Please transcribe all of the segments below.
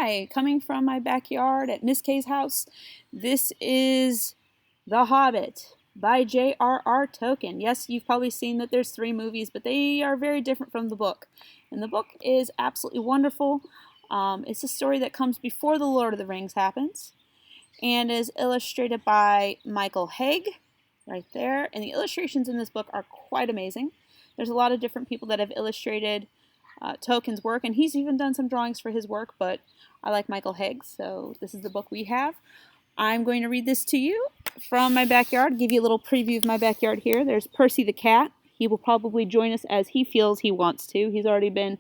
Hi, coming from my backyard at Mrs.K's house, this is The Hobbit by J.R.R. Tolkien. Yes, you've probably seen that there's 3 movies, but they are very different from the book. And the book is absolutely wonderful. It's a story that comes before The Lord of the Rings happens and is illustrated by Michael Haig, right there. And the illustrations in this book are quite amazing. There's a lot of different people that have illustrated Tolkien's work, and he's even done some drawings for his work, but I like Michael Haig, so this is the book we have. I'm going to read this to you from my backyard, give you a little preview of my backyard here. There's Percy the cat. He will probably join us as he feels he wants to. He's already been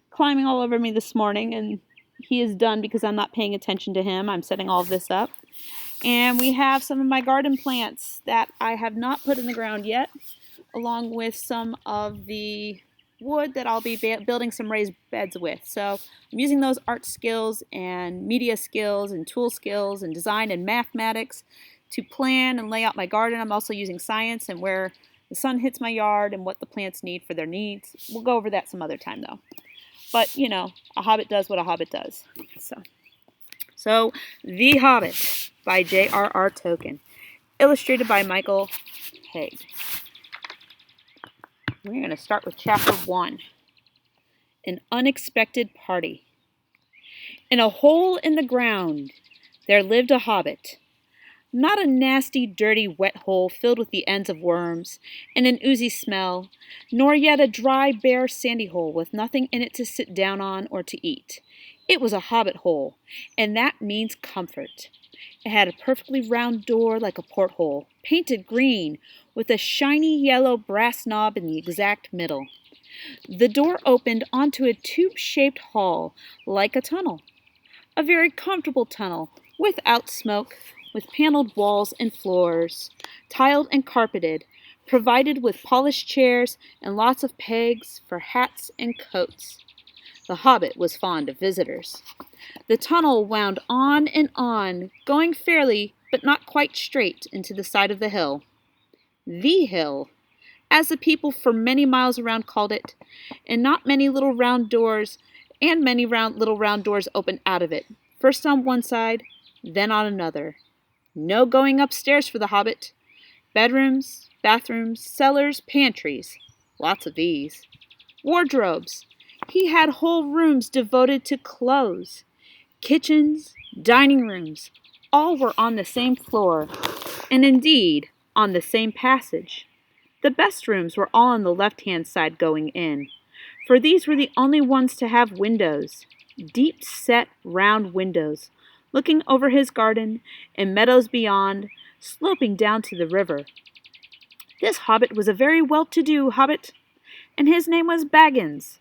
climbing all over me this morning, and he is done because I'm not paying attention to him. I'm setting all of this up. And we have some of my garden plants that I have not put in the ground yet, along with some of the wood that I'll be building some raised beds with. So I'm using those art skills and media skills and tool skills and design and mathematics to plan and lay out my garden. I'm also using science and where the sun hits my yard and what the plants need for their needs. We'll go over that some other time though. But you know, a hobbit does what a hobbit does. So The Hobbit by J.R.R. Tolkien, illustrated by Michael Haig. We're going to start with chapter 1, An Unexpected Party. In a hole in the ground, there lived a hobbit. Not a nasty, dirty, wet hole filled with the ends of worms and an oozy smell, nor yet a dry, bare, sandy hole with nothing in it to sit down on or to eat. It was a hobbit hole, and that means comfort. It had a perfectly round door like a porthole, painted green, with a shiny yellow brass knob in the exact middle. The door opened onto a tube-shaped hall, like a tunnel. A very comfortable tunnel, without smoke, with paneled walls and floors, tiled and carpeted, provided with polished chairs and lots of pegs for hats and coats. The hobbit was fond of visitors. The tunnel wound on and on, going fairly, but not quite straight, into the side of the hill. The hill, as the people for many miles around called it, and not many little round doors, and many little round doors opened out of it, first on one side, then on another. No going upstairs for the hobbit. Bedrooms, bathrooms, cellars, pantries, lots of these. Wardrobes. He had whole rooms devoted to clothes. Kitchens, dining rooms, all were on the same floor, and indeed on the same passage. The best rooms were all on the left-hand side going in, for these were the only ones to have windows, deep-set round windows, looking over his garden and meadows beyond, sloping down to the river. This hobbit was a very well-to-do hobbit, and his name was Baggins.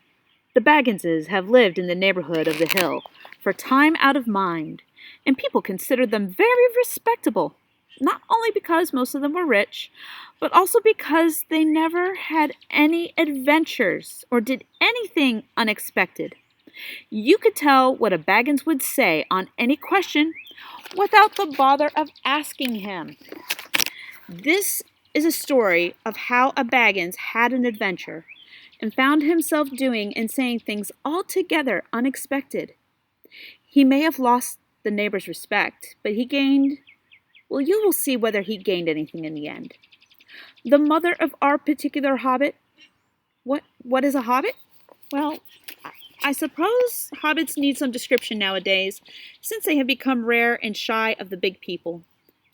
The Bagginses have lived in the neighborhood of the hill for time out of mind, and people considered them very respectable, not only because most of them were rich, but also because they never had any adventures or did anything unexpected. You could tell what a Baggins would say on any question without the bother of asking him. This is a story of how a Baggins had an adventure and found himself doing and saying things altogether unexpected. He may have lost the neighbor's respect, but he gained, well, you will see whether he gained anything in the end. The mother of our particular hobbit, what is a hobbit? Well, I suppose hobbits need some description nowadays, since they have become rare and shy of the big people,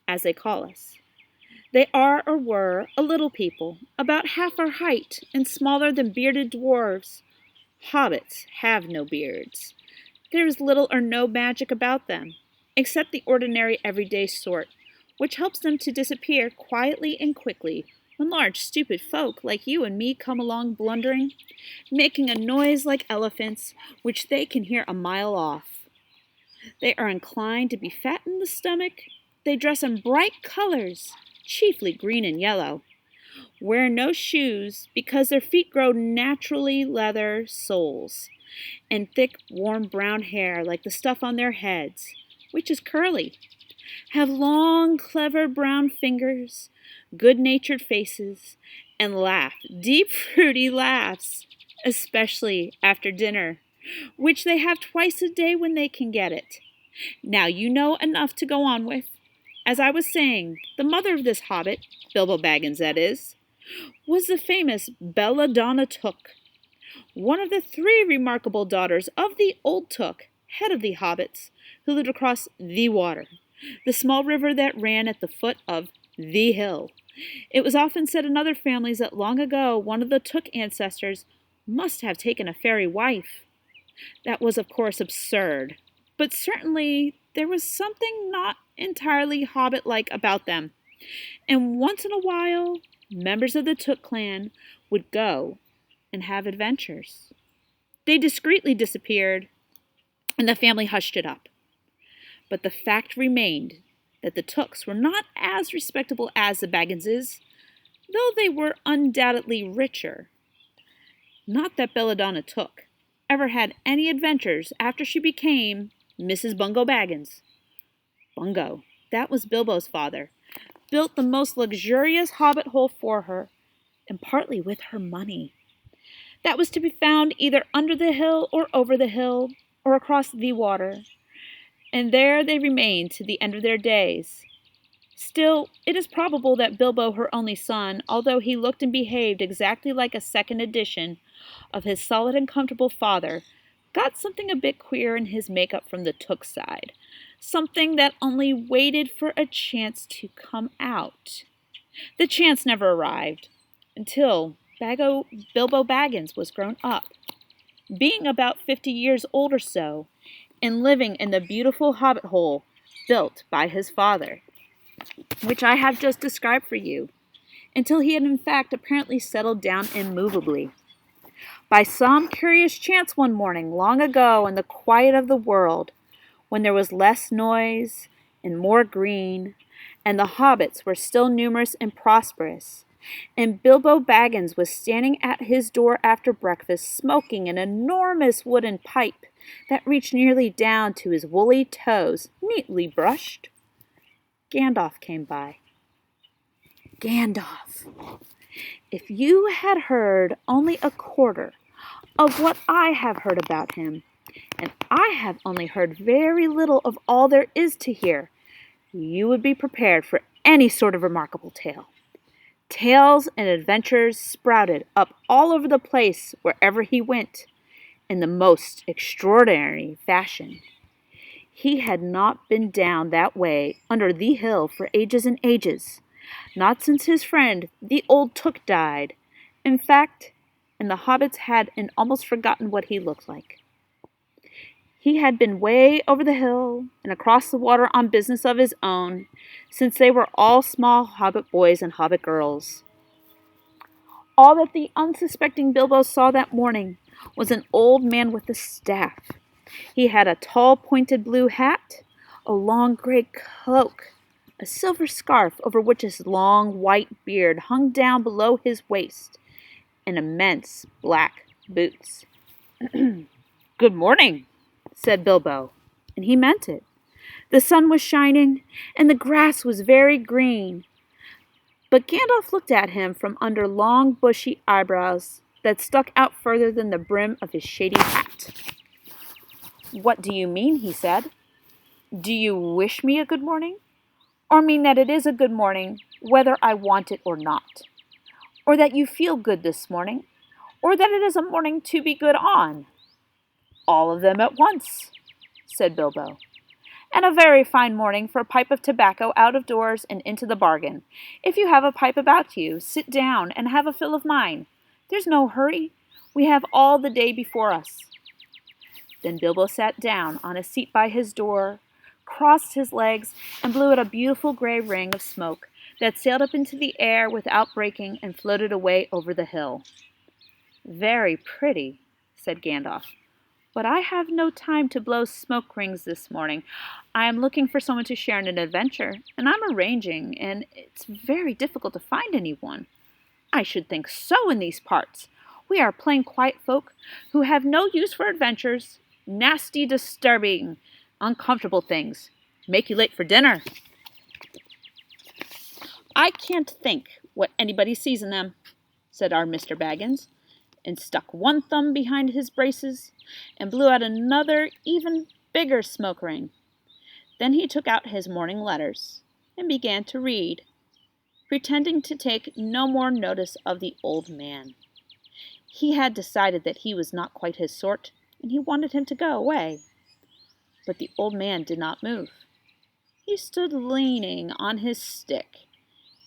as they call us. They are or were a little people, about half our height and smaller than bearded dwarves. Hobbits have no beards. There is little or no magic about them, except the ordinary everyday sort, which helps them to disappear quietly and quickly when large stupid folk like you and me come along blundering, making a noise like elephants, which they can hear a mile off. They are inclined to be fat in the stomach. They dress in bright colors, chiefly green and yellow, wear no shoes because their feet grow naturally leather soles, and thick, warm brown hair like the stuff on their heads, which is curly, have long, clever brown fingers, good-natured faces, and laugh deep, fruity laughs, especially after dinner, which they have twice a day when they can get it. Now you know enough to go on with. As I was saying, the mother of this hobbit, Bilbo Baggins that is, was the famous Belladonna Took, one of the 3 remarkable daughters of the old Took, head of the hobbits, who lived across the water, the small river that ran at the foot of the hill. It was often said in other families that long ago one of the Took ancestors must have taken a fairy wife. That was, of course, absurd, but certainly there was something not entirely hobbit-like about them, and once in a while members of the Took clan would go and have adventures. They discreetly disappeared, and the family hushed it up. But the fact remained that the Tooks were not as respectable as the Bagginses, though they were undoubtedly richer. Not that Belladonna Took ever had any adventures after she became Mrs. Bungo Baggins. Bungo, that was Bilbo's father, built the most luxurious hobbit hole for her, and partly with her money. That was to be found either under the hill or over the hill or across the water, and there they remained to the end of their days. Still, it is probable that Bilbo, her only son, although he looked and behaved exactly like a second edition of his solid and comfortable father, got something a bit queer in his makeup from the Took side, something that only waited for a chance to come out. The chance never arrived, until Bilbo Baggins was grown up, being about 50 years old or so, and living in the beautiful hobbit hole built by his father, which I have just described for you, until he had in fact apparently settled down immovably. By some curious chance one morning long ago in the quiet of the world, when there was less noise and more green, and the hobbits were still numerous and prosperous, and Bilbo Baggins was standing at his door after breakfast smoking an enormous wooden pipe that reached nearly down to his woolly toes, neatly brushed, Gandalf came by. Gandalf! If you had heard only a quarter of what I have heard about him, and I have only heard very little of all there is to hear, you would be prepared for any sort of remarkable tale. Tales and adventures sprouted up all over the place wherever he went, in the most extraordinary fashion. He had not been down that way under the hill for ages and ages, not since his friend the old Took died. In fact, and the hobbits had almost forgotten what he looked like. He had been way over the hill and across the water on business of his own, since they were all small hobbit boys and hobbit girls. All that the unsuspecting Bilbo saw that morning was an old man with a staff. He had a tall pointed blue hat, a long gray cloak, a silver scarf over which his long white beard hung down below his waist, and immense black boots. "Good morning," said Bilbo, and he meant it. The sun was shining, and the grass was very green. But Gandalf looked at him from under long, bushy eyebrows that stuck out further than the brim of his shady hat. "What do you mean?" he said. "Do you wish me a good morning? Or mean that it is a good morning, whether I want it or not? Or that you feel good this morning? Or that it is a morning to be good on?" "All of them at once," said Bilbo. "And a very fine morning for a pipe of tobacco out of doors and into the bargain. If you have a pipe about you, sit down and have a fill of mine. There's no hurry. We have all the day before us." Then Bilbo sat down on a seat by his door, crossed his legs, and blew out a beautiful gray ring of smoke that sailed up into the air without breaking and floated away over the hill. "Very pretty," said Gandalf. "But I have no time to blow smoke rings this morning. I am looking for someone to share in an adventure, and I'm arranging, and it's very difficult to find anyone. I should think so in these parts. We are plain quiet folk who have no use for adventures, nasty, disturbing, uncomfortable things. Make you late for dinner. I can't think what anybody sees in them," said our Mr. Baggins. and stuck one thumb behind his braces and blew out another, even bigger smoke ring. Then he took out his morning letters and began to read, pretending to take no more notice of the old man. He had decided that he was not quite his sort, and he wanted him to go away. But the old man did not move. He stood leaning on his stick,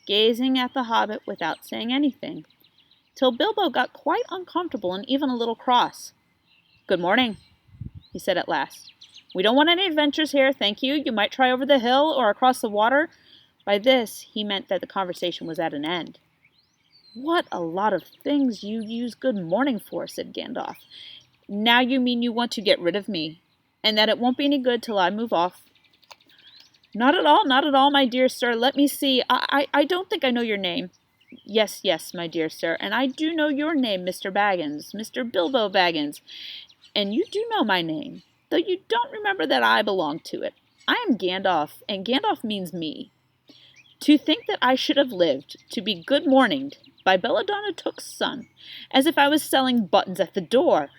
gazing at the Hobbit without saying anything, till Bilbo got quite uncomfortable and even a little cross. "Good morning," he said at last. "We don't want any adventures here, thank you. You might try over the hill or across the water." By this, he meant that the conversation was at an end. "What a lot of things you use good morning for," said Gandalf. "Now you mean you want to get rid of me, and that it won't be any good till I move off." Not at all, my dear sir. Let me see. I don't think I know your name." Yes, my dear sir, and I do know your name, Mr. Baggins, Mr. Bilbo Baggins, and you do know my name, though you don't remember that I belong to it. I am Gandalf, and Gandalf means me. To think that I should have lived to be good-morninged by Belladonna Took's son, as if I was selling buttons at the door.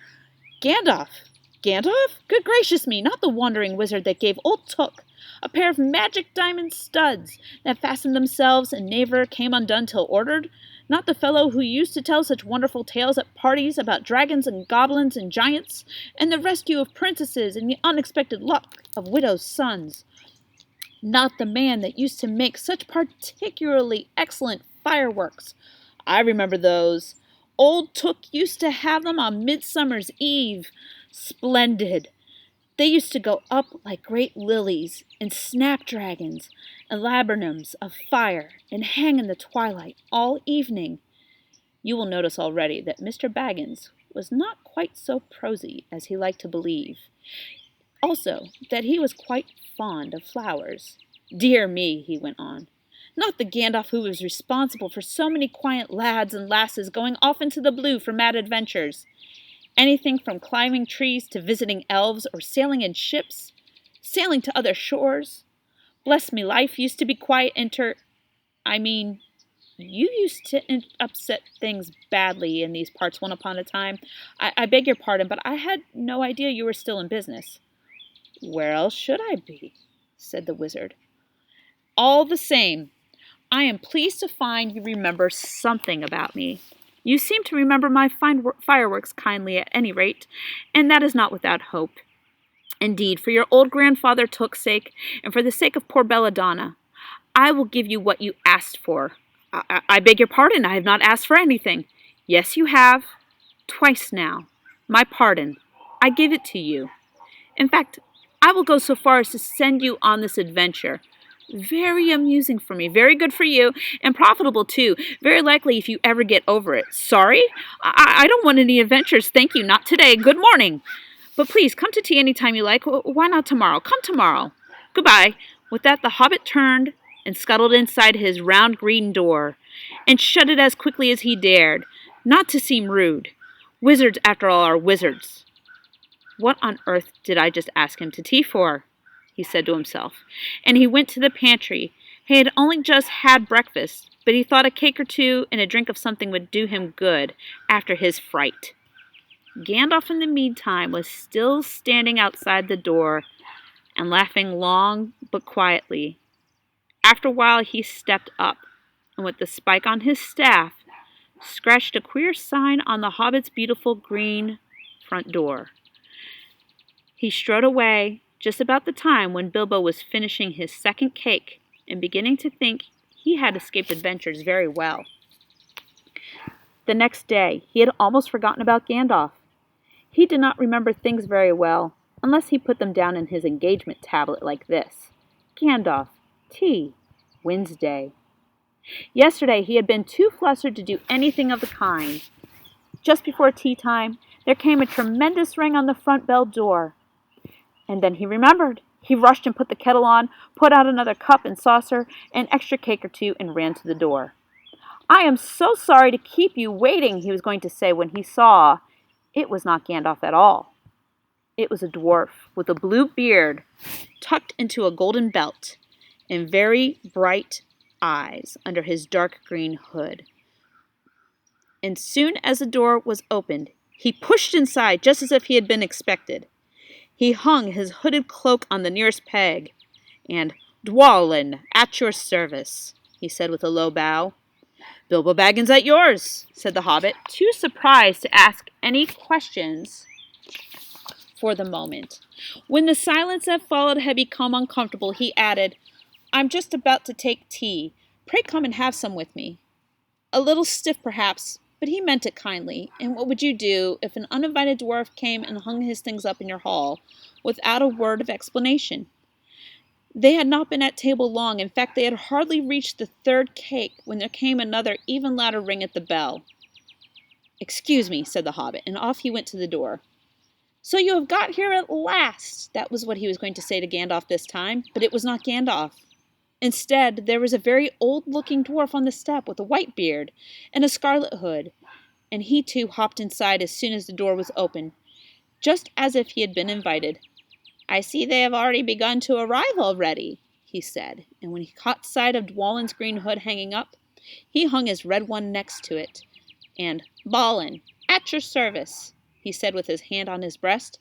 Gandalf! Gandalf? Good gracious me, not the wandering wizard that gave old Took a pair of magic diamond studs that fastened themselves and never came undone till ordered, not the fellow who used to tell such wonderful tales at parties about dragons and goblins and giants, and the rescue of princesses and the unexpected luck of widows' sons. Not the man that used to make such particularly excellent fireworks. I remember those. Old Took used to have them on Midsummer's Eve. Splendid. They used to go up like great lilies and snapdragons and laburnums of fire and hang in the twilight all evening. You will notice already that Mr. Baggins was not quite so prosy as he liked to believe. Also, that he was quite fond of flowers. Dear me, he went on, not the Gandalf who was responsible for so many quiet lads and lasses going off into the blue for mad adventures. Anything from climbing trees to visiting elves or sailing in ships, sailing to other shores. Bless me, life used to be quiet you used to upset things badly in these parts one upon a time. I beg your pardon, but I had no idea you were still in business." "Where else should I be?" said the wizard. "All the same, I am pleased to find you remember something about me. You seem to remember my fine fireworks kindly at any rate, and that is not without hope. Indeed, for your old grandfather Took's sake, and for the sake of poor Belladonna, I will give you what you asked for." I beg your pardon, I have not asked for anything." "Yes, you have. Twice now. My pardon. I give it to you. In fact, I will go so far as to send you on this adventure. Very amusing for me, very good for you, and profitable too, very likely if you ever get over it. Sorry? I don't want any adventures, thank you, not today. Good morning. But please, come to tea any time you like. Why not tomorrow? Come tomorrow. Goodbye." With that, the Hobbit turned and scuttled inside his round green door, and shut it as quickly as he dared, not to seem rude. Wizards, after all, are wizards. "What on earth did I just ask him to tea for?" he said to himself, and he went to the pantry. He had only just had breakfast, but he thought a cake or two and a drink of something would do him good after his fright. Gandalf, in the meantime, was still standing outside the door and laughing long but quietly. After a while he stepped up, and with the spike on his staff, scratched a queer sign on the Hobbit's beautiful green front door. He strode away just about the time when Bilbo was finishing his second cake and beginning to think he had escaped adventures very well. The next day he had almost forgotten about Gandalf. He did not remember things very well, unless he put them down in his engagement tablet like this: Gandalf, tea, Wednesday. Yesterday he had been too flustered to do anything of the kind. Just before tea time, there came a tremendous ring on the front bell door. And then he remembered. He rushed and put the kettle on, put out another cup and saucer, an extra cake or two, and ran to the door. "I am so sorry to keep you waiting," he was going to say when he saw it was not Gandalf at all. It was a dwarf with a blue beard tucked into a golden belt and very bright eyes under his dark green hood. and soon as the door was opened, he pushed inside just as if he had been expected. He hung his hooded cloak on the nearest peg, and "Dwalin, at your service," he said with a low bow. "Bilbo Baggins at yours," said the hobbit, too surprised to ask any questions for the moment. When the silence that followed had become uncomfortable, he added, "I'm just about to take tea. Pray come and have some with me." A little stiff, perhaps, but he meant it kindly. And what would you do if an uninvited dwarf came and hung his things up in your hall without a word of explanation? They had not been at table long. In fact, they had hardly reached the third cake when there came another even louder ring at the bell. "Excuse me," said the hobbit, and off he went to the door. "So you have got here at last!" That was what he was going to say to Gandalf this time, but it was not Gandalf. Instead, there was a very old-looking dwarf on the step with a white beard and a scarlet hood, and he too hopped inside as soon as the door was open, just as if he had been invited. "I see they have already begun to arrive already," he said, and when he caught sight of Dwalin's green hood hanging up, he hung his red one next to it, and "Balin, at your service," he said with his hand on his breast.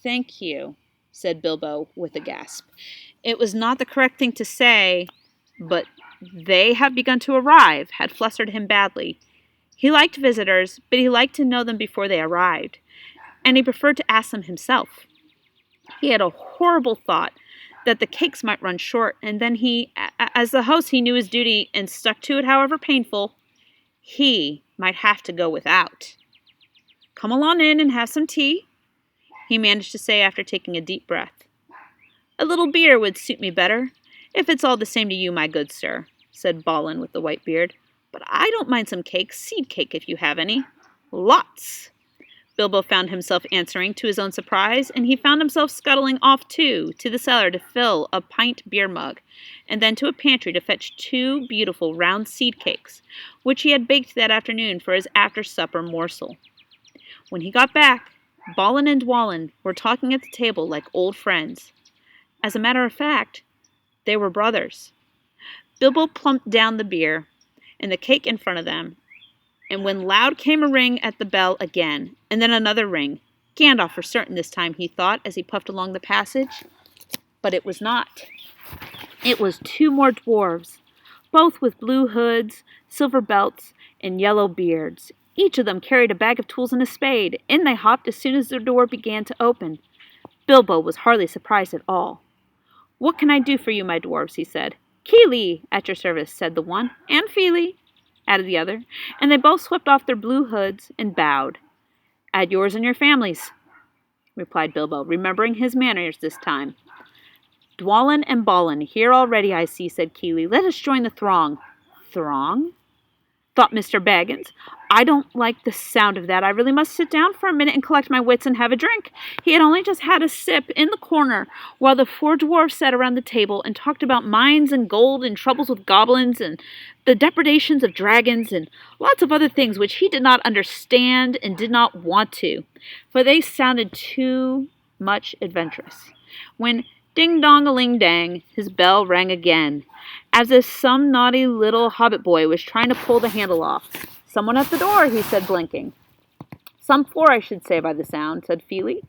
"Thank you," said Bilbo with a gasp. It was not the correct thing to say, but "they have begun to arrive" had flustered him badly. He liked visitors, but he liked to know them before they arrived, and he preferred to ask them himself. He had a horrible thought that the cakes might run short, and then he, as the host, he knew his duty and stuck to it, however painful, he might have to go without. "Come along in and have some tea," he managed to say after taking a deep breath. "A little beer would suit me better, if it's all the same to you, my good sir," said Balin with the white beard. "But I don't mind some cake, seed cake if you have any." "Lots," Bilbo found himself answering to his own surprise, and he found himself scuttling off too, to the cellar to fill a pint beer mug, and then to a pantry to fetch 2 beautiful round seed cakes, which he had baked that afternoon for his after-supper morsel. When he got back, Balin and Dwalin were talking at the table like old friends. As a matter of fact, they were brothers. Bilbo plumped down the beer and the cake in front of them, and when loud came a ring at the bell again, and then another ring, Gandalf for certain this time, he thought, as he puffed along the passage. But it was not. It was 2 more dwarves, both with blue hoods, silver belts, and yellow beards. Each of them carried a bag of tools and a spade. In they hopped as soon as the door began to open. Bilbo was hardly surprised at all. "What can I do for you, my dwarves?" he said. "Kili, at your service," said the one. "And Fili," added the other, and they both swept off their blue hoods and bowed. "At yours and your families," replied Bilbo, remembering his manners this time. "Dwalin and Balin, here already, I see," said Kili. "Let us join the throng." "Throng?" thought Mr. Baggins. "I don't like the sound of that. I really must sit down for a minute and collect my wits and have a drink." He had only just had a sip in the corner while the 4 dwarfs sat around the table and talked about mines and gold and troubles with goblins and the depredations of dragons and lots of other things which he did not understand and did not want to, for they sounded too much adventurous. When ding-dong-a-ling-dang, his bell rang again, as if some naughty little hobbit boy was trying to pull the handle off. "Someone at the door," he said, blinking. "Some 4, I should say, by the sound," said Fili.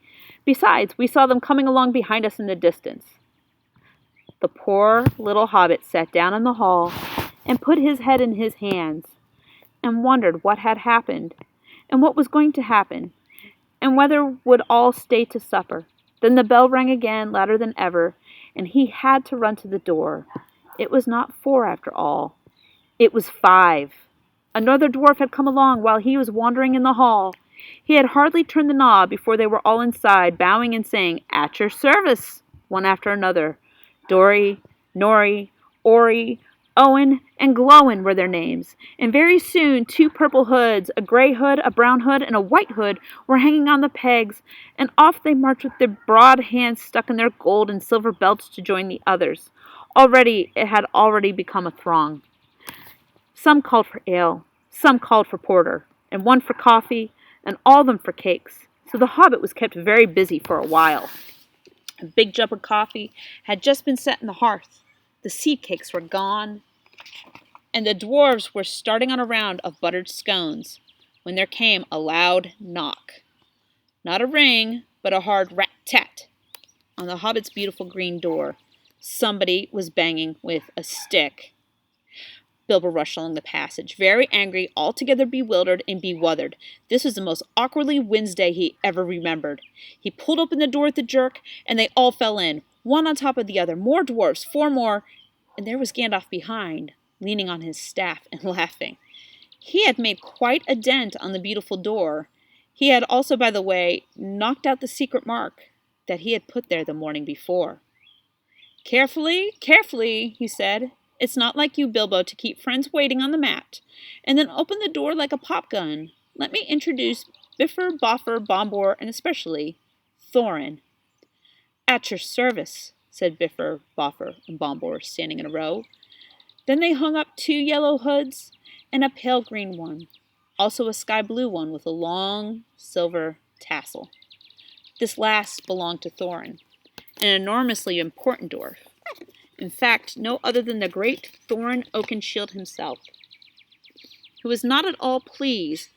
"Besides, we saw them coming along behind us in the distance." The poor little hobbit sat down in the hall and put his head in his hands and wondered what had happened and what was going to happen and whether would all stay to supper. Then the bell rang again, louder than ever, and he had to run to the door. It was not 4 after all. It was 5. Another dwarf had come along while he was wandering in the hall. He had hardly turned the knob before they were all inside, bowing and saying, "At your service," one after another. Dori, Nori, Ori, Owen, and Glowin were their names, and very soon 2 purple hoods, a gray hood, a brown hood, and a white hood were hanging on the pegs, and off they marched with their broad hands stuck in their gold and silver belts to join the others. Already it had become a throng. Some called for ale, some called for porter, and one for coffee, and all of them for cakes, so the hobbit was kept very busy for a while. A big jug of coffee had just been set in the hearth. The seed cakes were gone, and the dwarves were starting on a round of buttered scones. when there came a loud knock. Not a ring, but a hard rat-tat on the Hobbit's beautiful green door. Somebody was banging with a stick. Bilbo rushed along the passage, very angry, altogether bewildered and bewuthered. This was the most awkwardly Wednesday he ever remembered. He pulled open the door with a jerk, and they all fell in, one on top of the other. More dwarfs, 4 more, and there was Gandalf behind, leaning on his staff and laughing. He had made quite a dent on the beautiful door. He had also, by the way, knocked out the secret mark that he had put there the morning before. "Carefully, carefully," he said. "It's not like you, Bilbo, to keep friends waiting on the mat, and then open the door like a pop-gun. Let me introduce Bifur, Boffer, Bombur, and especially Thorin." "At your service," said Bifur, Boffer, and Bombur, standing in a row. Then they hung up 2 yellow hoods and a pale green one, also a sky blue one with a long silver tassel. This last belonged to Thorin, an enormously important dwarf. In fact, no other than the great Thorin Oakenshield himself, who was not at all pleased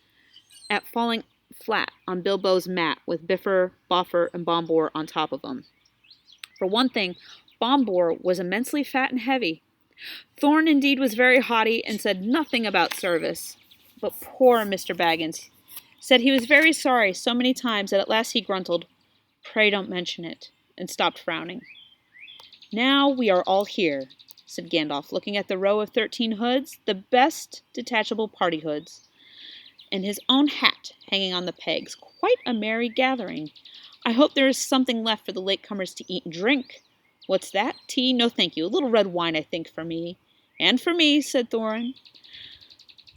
at falling flat on Bilbo's mat with Bifur, Boffer, and Bombur on top of him. For one thing, Bombur was immensely fat and heavy. Thorin indeed was very haughty and said nothing about service. But poor Mr. Baggins said he was very sorry so many times that at last he grunted, "Pray don't mention it," and stopped frowning. "Now we are all here," said Gandalf, looking at the row of 13 hoods, the best detachable party hoods, and his own hat hanging on the pegs. "Quite a merry gathering. I hope there is something left for the latecomers to eat and drink. What's that? Tea? No, thank you. A little red wine, I think, for me." "And for me," said Thorin.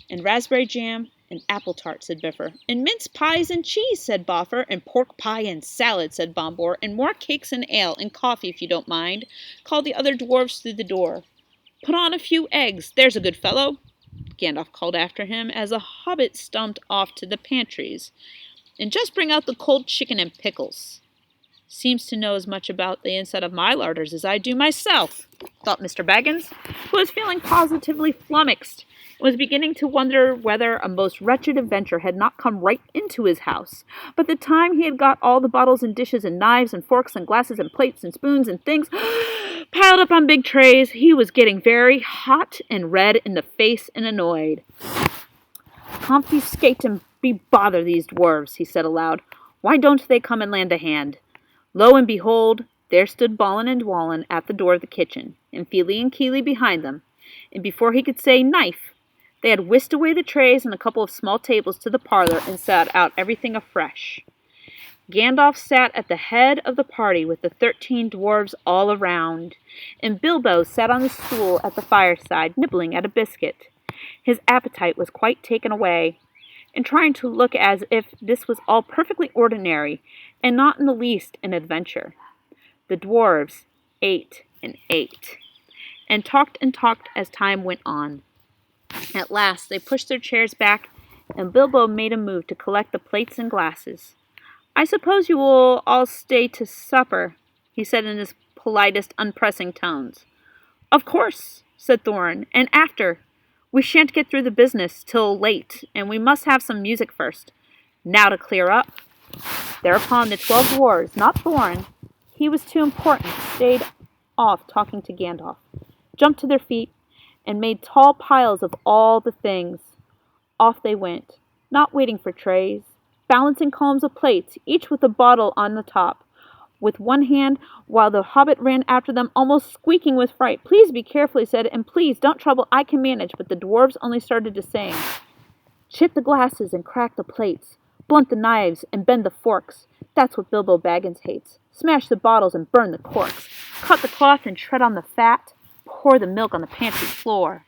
"And raspberry jam and apple tart," said Bifur. "And mince pies and cheese," said Boffer. "And pork pie and salad," said Bombur. "And more cakes and ale and coffee, if you don't mind," called the other dwarfs through the door. "Put on a few eggs, there's a good fellow," Gandalf called after him as the Hobbit stumped off to the pantries. "And just bring out the cold chicken and pickles." "Seems to know as much about the inside of my larders as I do myself," thought Mr. Baggins, who was feeling positively flummoxed, and was beginning to wonder whether a most wretched adventure had not come right into his house. By the time he had got all the bottles and dishes and knives and forks and glasses and plates and spoons and things piled up on big trays, he was getting very hot and red in the face and annoyed. "Confiscate and be bother these dwarves," he said aloud. "Why don't they come and lend a hand?" Lo and behold, there stood Balin and Dwalin at the door of the kitchen, and Fili and Kili behind them, and before he could say knife, they had whisked away the trays and a couple of small tables to the parlor and set out everything afresh. Gandalf sat at the head of the party with the 13 dwarves all around, and Bilbo sat on the stool at the fireside, nibbling at a biscuit. His appetite was quite taken away, and trying to look as if this was all perfectly ordinary, and not in the least an adventure. The dwarves ate and ate, and talked as time went on. At last they pushed their chairs back, and Bilbo made a move to collect the plates and glasses. "I suppose you will all stay to supper," he said in his politest, unpressing tones. "Of course," said Thorin, "and after. We shan't get through the business till late, and we must have some music first. Now to clear up." Thereupon the 12 dwarves, not Thorin, he was too important, stayed off talking to Gandalf, jumped to their feet, and made tall piles of all the things. Off they went, not waiting for trays, balancing columns of plates, each with a bottle on the top, with one hand, while the Hobbit ran after them, almost squeaking with fright. "Please be careful," he said, "and please don't trouble, I can manage." But the dwarves only started to sing. "Chip the glasses and crack the plates, blunt the knives and bend the forks. That's what Bilbo Baggins hates. Smash the bottles and burn the corks. Cut the cloth and tread on the fat. Pour the milk on the pantry floor.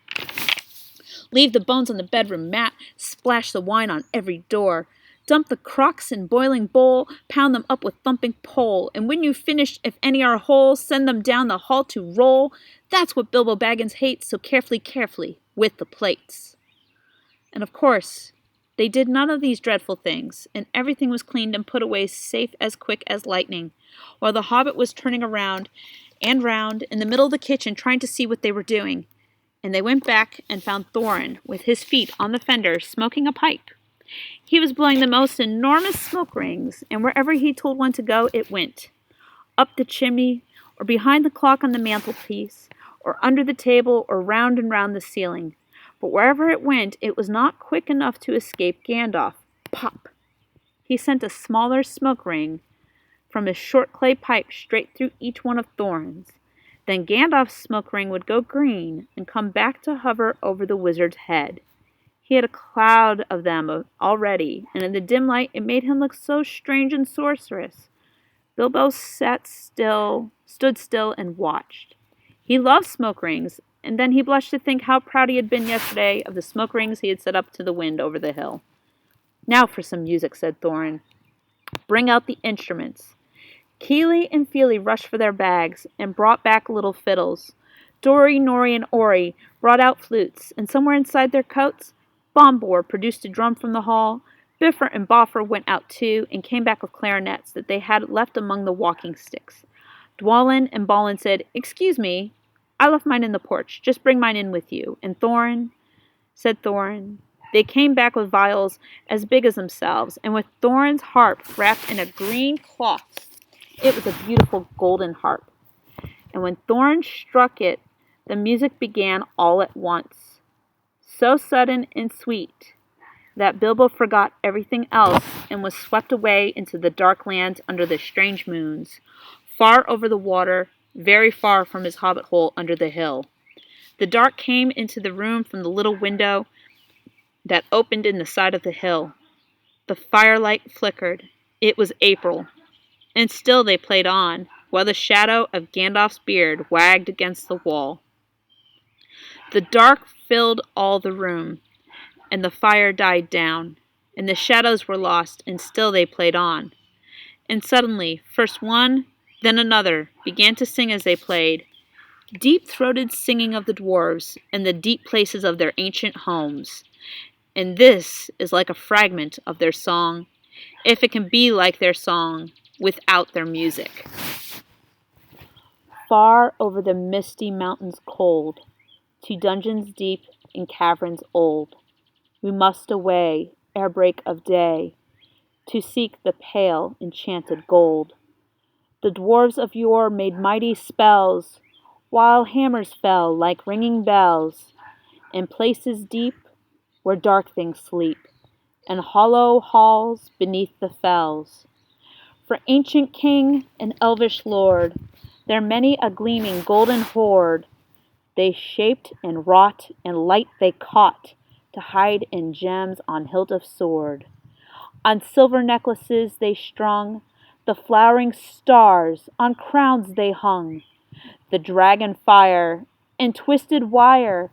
Leave the bones on the bedroom mat. Splash the wine on every door. Dump the crocks in boiling bowl, pound them up with thumping pole, and when you've finished, if any are whole, send them down the hall to roll. That's what Bilbo Baggins hates, so carefully, with the plates." And of course, they did none of these dreadful things, and everything was cleaned and put away safe as quick as lightning, while the Hobbit was turning around and round in the middle of the kitchen trying to see what they were doing. And they went back and found Thorin with his feet on the fender, smoking a pipe. He was blowing the most enormous smoke rings, and wherever he told one to go, it went. Up the chimney, or behind the clock on the mantelpiece, or under the table, or round and round the ceiling. But wherever it went, it was not quick enough to escape Gandalf. Pop! He sent a smaller smoke ring from his short clay pipe straight through each one of Thorin's. Then Gandalf's smoke ring would go green and come back to hover over the wizard's head. He had a cloud of them already, and in the dim light it made him look so strange and sorcerous. Bilbo stood still and watched. He loved smoke rings, and then he blushed to think how proud he had been yesterday of the smoke rings he had set up to the wind over the hill. "Now for some music," said Thorin. "Bring out the instruments." Keely and Feely rushed for their bags and brought back little fiddles. Dori, Nori, and Ori brought out flutes, and somewhere inside their coats, Bombor produced a drum from the hall. Biffer and Boffer went out too, and came back with clarinets that they had left among the walking sticks. Dwalin and Balin said, "Excuse me, I left mine in the porch. Just bring mine in with you." And Thorin, said Thorin. They came back with viols as big as themselves, and with Thorin's harp wrapped in a green cloth. It was a beautiful golden harp. And when Thorin struck it, the music began all at once, so sudden and sweet that Bilbo forgot everything else and was swept away into the dark lands under the strange moons, far over the water, very far from his hobbit hole under the hill. The dark came into the room from the little window that opened in the side of the hill. The firelight flickered. It was April, and still they played on, while the shadow of Gandalf's beard wagged against the wall. The dark filled all the room, and the fire died down, and the shadows were lost, and still they played on. And suddenly, first one, then another, began to sing as they played, deep-throated singing of the dwarves, and the deep places of their ancient homes. And this is like a fragment of their song, if it can be like their song without their music. Far over the misty mountains cold, to dungeons deep in caverns old, we must away ere break of day, to seek the pale enchanted gold. The dwarves of yore made mighty spells, while hammers fell like ringing bells, in places deep where dark things sleep, and hollow halls beneath the fells. For ancient king and elvish lord, there many a gleaming golden hoard, they shaped and wrought, and light they caught, to hide in gems on hilt of sword. On silver necklaces they strung the flowering stars, on crowns they hung the dragon fire, and twisted wire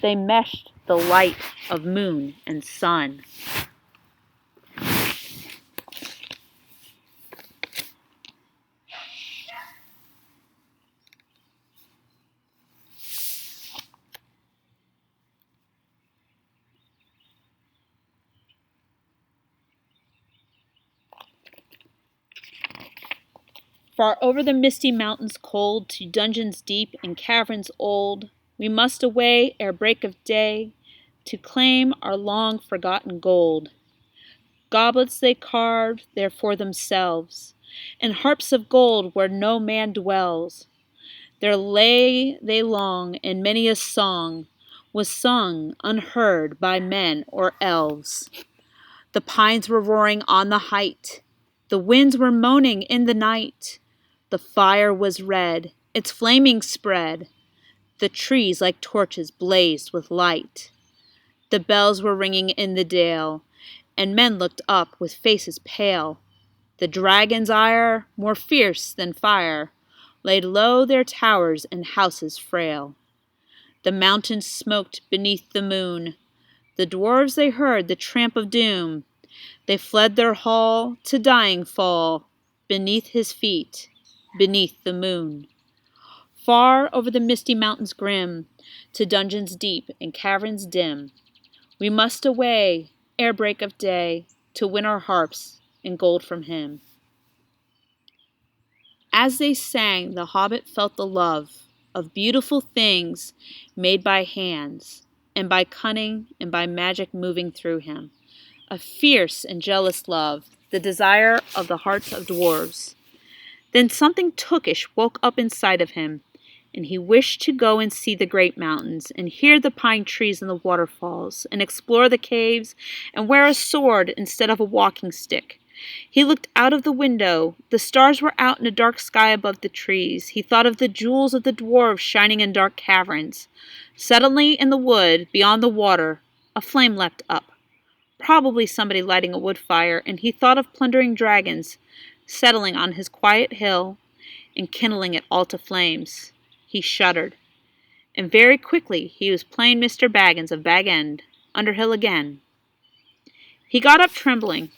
they meshed the light of moon and sun. Far over the misty mountains cold, to dungeons deep and caverns old, we must away ere break of day, to claim our long forgotten gold. Goblets they carved there for themselves, and harps of gold where no man dwells. There lay they long, and many a song was sung unheard by men or elves. The pines were roaring on the height, the winds were moaning in the night. The fire was red, its flaming spread, the trees like torches blazed with light. The bells were ringing in the dale, and men looked up with faces pale. The dragon's ire, more fierce than fire, laid low their towers and houses frail. The mountains smoked beneath the moon. The dwarves they heard the tramp of doom. They fled their hall to dying fall, beneath his feet, beneath the moon. Far over the misty mountains grim, to dungeons deep and caverns dim, we must away ere break of day, to win our harps and gold from him. As they sang, the hobbit felt the love of beautiful things made by hands, and by cunning and by magic moving through him. a fierce and jealous love, the desire of the hearts of dwarves. Then something tookish woke up inside of him, and he wished to go and see the great mountains, and hear the pine trees and the waterfalls, and explore the caves, and wear a sword instead of a walking stick. He looked out of the window. The stars were out in a dark sky above the trees. He thought of the jewels of the dwarves shining in dark caverns. Suddenly, in the wood, beyond the water, a flame leapt up. Probably somebody lighting a wood fire, and he thought of plundering dragons, settling on his quiet hill, and kindling it all to flames. He shuddered, and very quickly he was plain Mr. Baggins of Bag End, Underhill again. He got up trembling.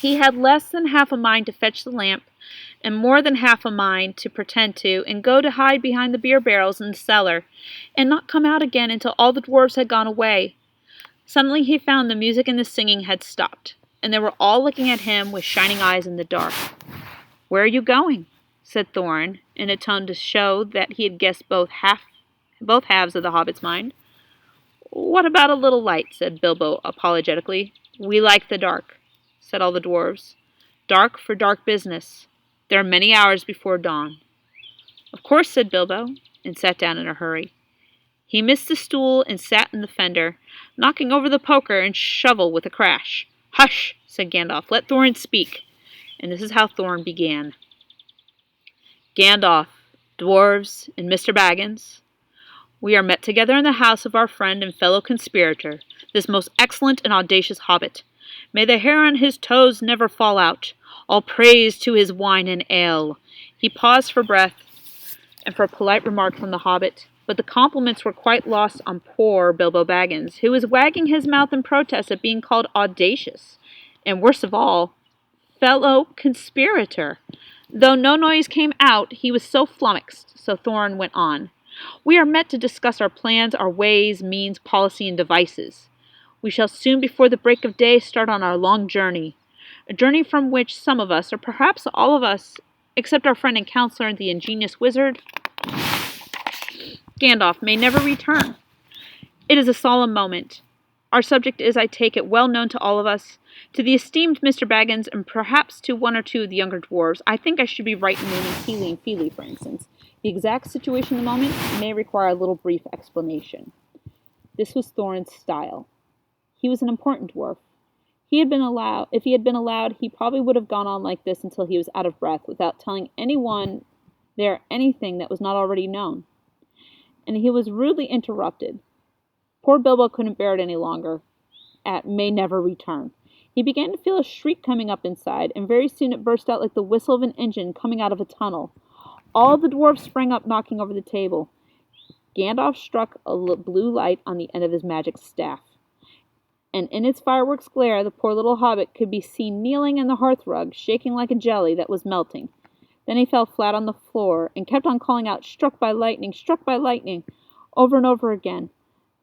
He had less than half a mind to fetch the lamp, and more than half a mind to pretend to, and go to hide behind the beer barrels in the cellar, and not come out again until all the dwarves had gone away. Suddenly he found the music and the singing had stopped, and they were all looking at him with shining eyes in the dark. "Where are you going?" said Thorin, in a tone to show that he had guessed both halves of the Hobbit's mind. "What about a little light?" said Bilbo apologetically. "We like the dark," said all the dwarves. "Dark for dark business. There are many hours before dawn." "Of course," said Bilbo, and sat down in a hurry. He missed the stool and sat in the fender, knocking over the poker and shovel with a crash. "Hush," said Gandalf. "Let Thorin speak." And this is how Thorin began. "Gandalf, dwarves, and Mr. Baggins, we are met together in the house of our friend and fellow conspirator, this most excellent and audacious hobbit. May the hair on his toes never fall out. All praise to his wine and ale." He paused for breath and for a polite remark from the hobbit, but the compliments were quite lost on poor Bilbo Baggins, who was wagging his mouth in protest at being called audacious, and worst of all, fellow conspirator. Though no noise came out, he was so flummoxed, so Thorin went on. "We are met to discuss our plans, our ways, means, policy, and devices. We shall soon before the break of day start on our long journey, a journey from which some of us, or perhaps all of us, except our friend and counselor, the ingenious wizard, Gandalf, may never return. It is a solemn moment. Our subject is, I take it, well known to all of us. To the esteemed Mr. Baggins, and perhaps to one or two of the younger dwarves, I think I should be right in naming Keely and Feely, for instance. The exact situation of the moment may require a little brief explanation." This was Thorin's style. He was an important dwarf. If he had been allowed, he probably would have gone on like this until he was out of breath, without telling anyone there anything that was not already known. And he was rudely interrupted. Poor Bilbo couldn't bear it any longer. At "may never return." He began to feel a shriek coming up inside, and very soon it burst out like the whistle of an engine coming out of a tunnel. All the dwarves sprang up, knocking over the table. Gandalf struck a blue light on the end of his magic staff, and in its fireworks glare the poor little hobbit could be seen kneeling in the hearthrug, shaking like a jelly that was melting. Then he fell flat on the floor, and kept on calling out, struck by lightning, over and over again.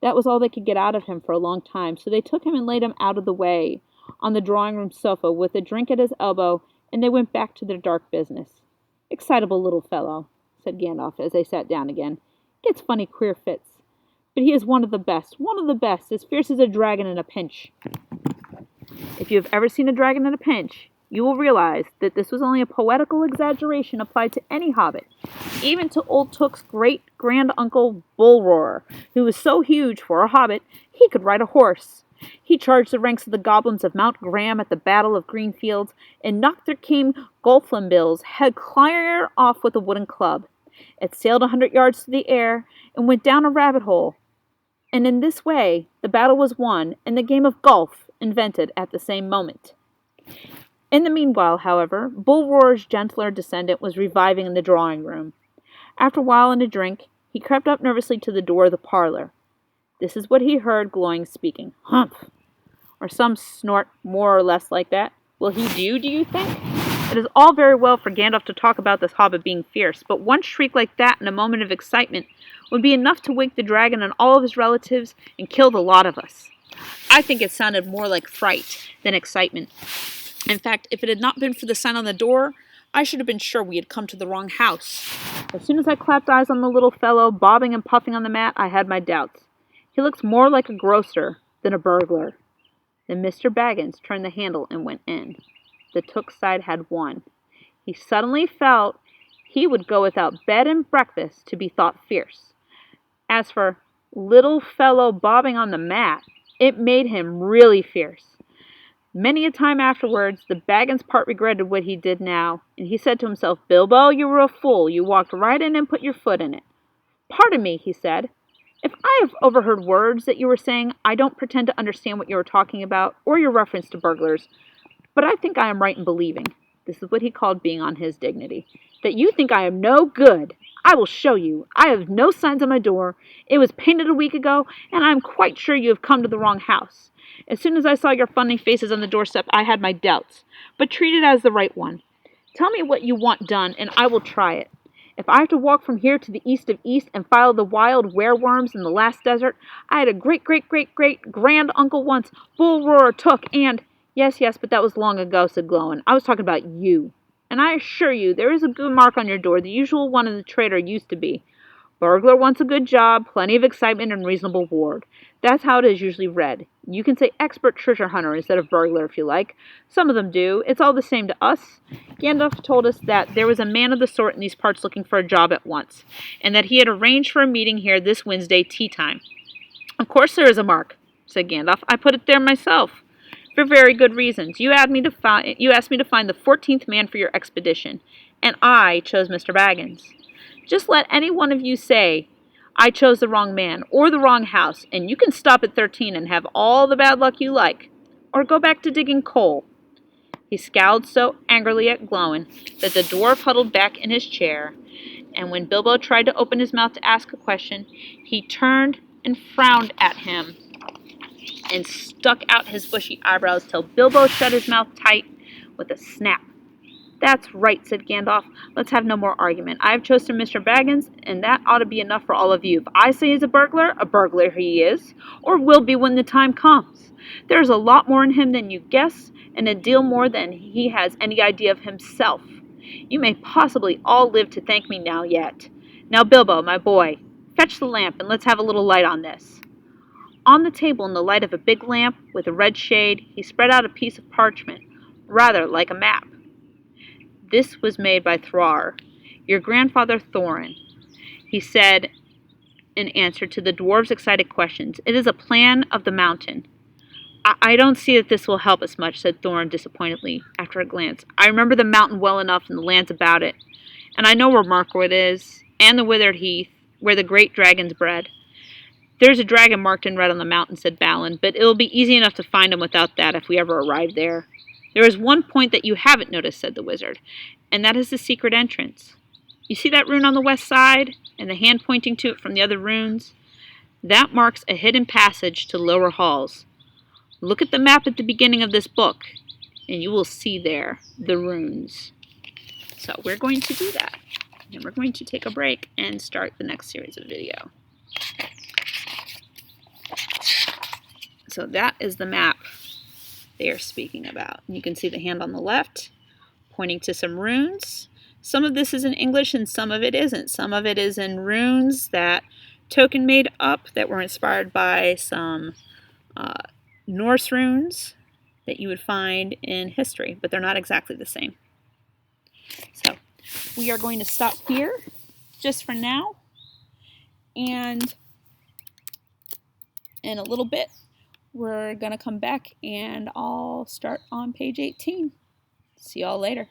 That was all they could get out of him for a long time, so they took him and laid him out of the way, on the drawing-room sofa, with a drink at his elbow, and they went back to their dark business. "Excitable little fellow," said Gandalf, as they sat down again. "Gets funny, queer fits. But he is one of the best, as fierce as a dragon in a pinch." If you have ever seen a dragon in a pinch, you will realize that this was only a poetical exaggeration applied to any hobbit, even to old Took's great-grand-uncle Bullroarer, who was so huge for a hobbit he could ride a horse. He charged the ranks of the goblins of Mount Graham at the Battle of Greenfields, and knocked their king Golflinbill's head clear off with a wooden club. It sailed 100 yards through the air, and went down a rabbit hole. And in this way the battle was won, and the game of golf invented at the same moment. In the meanwhile, however, Bullroarer's gentler descendant was reviving in the drawing-room. After a while and a drink, he crept up nervously to the door of the parlor. This is what he heard Glowing speaking. "Humph!" or some snort more or less like that. "Will he do you think?" It is all very well for Gandalf to talk about this hobbit being fierce, but one shriek like that in a moment of excitement would be enough to wake the dragon and all of his relatives and kill the lot of us. I think it sounded more like fright than excitement. In fact, if it had not been for the sign on the door, I should have been sure we had come to the wrong house. As soon as I clapped eyes on the little fellow, bobbing and puffing on the mat, I had my doubts. He looks more like a grocer than a burglar. Then Mr. Baggins turned the handle and went in. The Took side had won. He suddenly felt he would go without bed and breakfast to be thought fierce. As for little fellow bobbing on the mat, it made him really fierce. Many a time afterwards, the Baggins part regretted what he did now, and he said to himself, "Bilbo, you were a fool. You walked right in and put your foot in it." "Pardon me," he said. "If I have overheard words that you were saying, I don't pretend to understand what you are talking about, or your reference to burglars. But I think I am right in believing," this is what he called being on his dignity, "that you think I am no good. I will show you. I have no signs on my door. It was painted a week ago, and I am quite sure you have come to the wrong house. As soon as I saw your funny faces on the doorstep, I had my doubts, but treat it as the right one. Tell me what you want done, and I will try it. If I have to walk from here to the east of east and follow the wild wereworms in the last desert, I had a great-great-great-great-grand-uncle once, Bull Roarer Took, and—" "Yes, yes, but that was long ago," said Glowin. "I was talking about you. And I assure you, there is a good mark on your door, the usual one in the traitor used to be. Burglar wants a good job, plenty of excitement, and reasonable reward. That's how it is usually read. You can say expert treasure hunter instead of burglar if you like. Some of them do. It's all the same to us. Gandalf told us that there was a man of the sort in these parts looking for a job at once, and that he had arranged for a meeting here this Wednesday tea time." "Of course there is a mark," said Gandalf. "I put it there myself. For very good reasons. You asked me to find the 14th man for your expedition, and I chose Mr. Baggins. Just let any one of you say I chose the wrong man or the wrong house, and you can stop at 13 and have all the bad luck you like, or go back to digging coal." He scowled so angrily at Glowin that the dwarf huddled back in his chair, and when Bilbo tried to open his mouth to ask a question, he turned and frowned at him and stuck out his bushy eyebrows till Bilbo shut his mouth tight with a snap. "That's right," said Gandalf. "Let's have no more argument. I have chosen Mr. Baggins, and that ought to be enough for all of you. If I say he's a burglar he is, or will be when the time comes. There's a lot more in him than you guess, and a deal more than he has any idea of himself. You may possibly all live to thank me now yet. Now, Bilbo, my boy, fetch the lamp, and let's have a little light on this." On the table, in the light of a big lamp with a red shade, he spread out a piece of parchment, rather like a map. "This was made by J.R.R., your grandfather Thorin," he said in answer to the dwarves' excited questions. "It is a plan of the mountain." I don't see that this will help us much," said Thorin disappointedly, after a glance. "I remember the mountain well enough and the lands about it, and I know where Mirkwood is, and the withered heath, where the great dragons bred." "There's a dragon marked in red on the mountain," said Balin, "but it'll be easy enough to find him without that if we ever arrive there." "There is one point that you haven't noticed," said the wizard, "and that is the secret entrance. You see that rune on the west side, and the hand pointing to it from the other runes? That marks a hidden passage to lower halls. Look at the map at the beginning of this book, and you will see there the runes." So we're going to do that, and we're going to take a break and start the next series of video. So that is the map they are speaking about. And you can see the hand on the left pointing to some runes. Some of this is in English and some of it isn't. Some of it is in runes that Tolkien made up that were inspired by some Norse runes that you would find in history, but they're not exactly the same. So we are going to stop here just for now, and in a little bit we're going to come back and I'll start on page 18. See y'all later.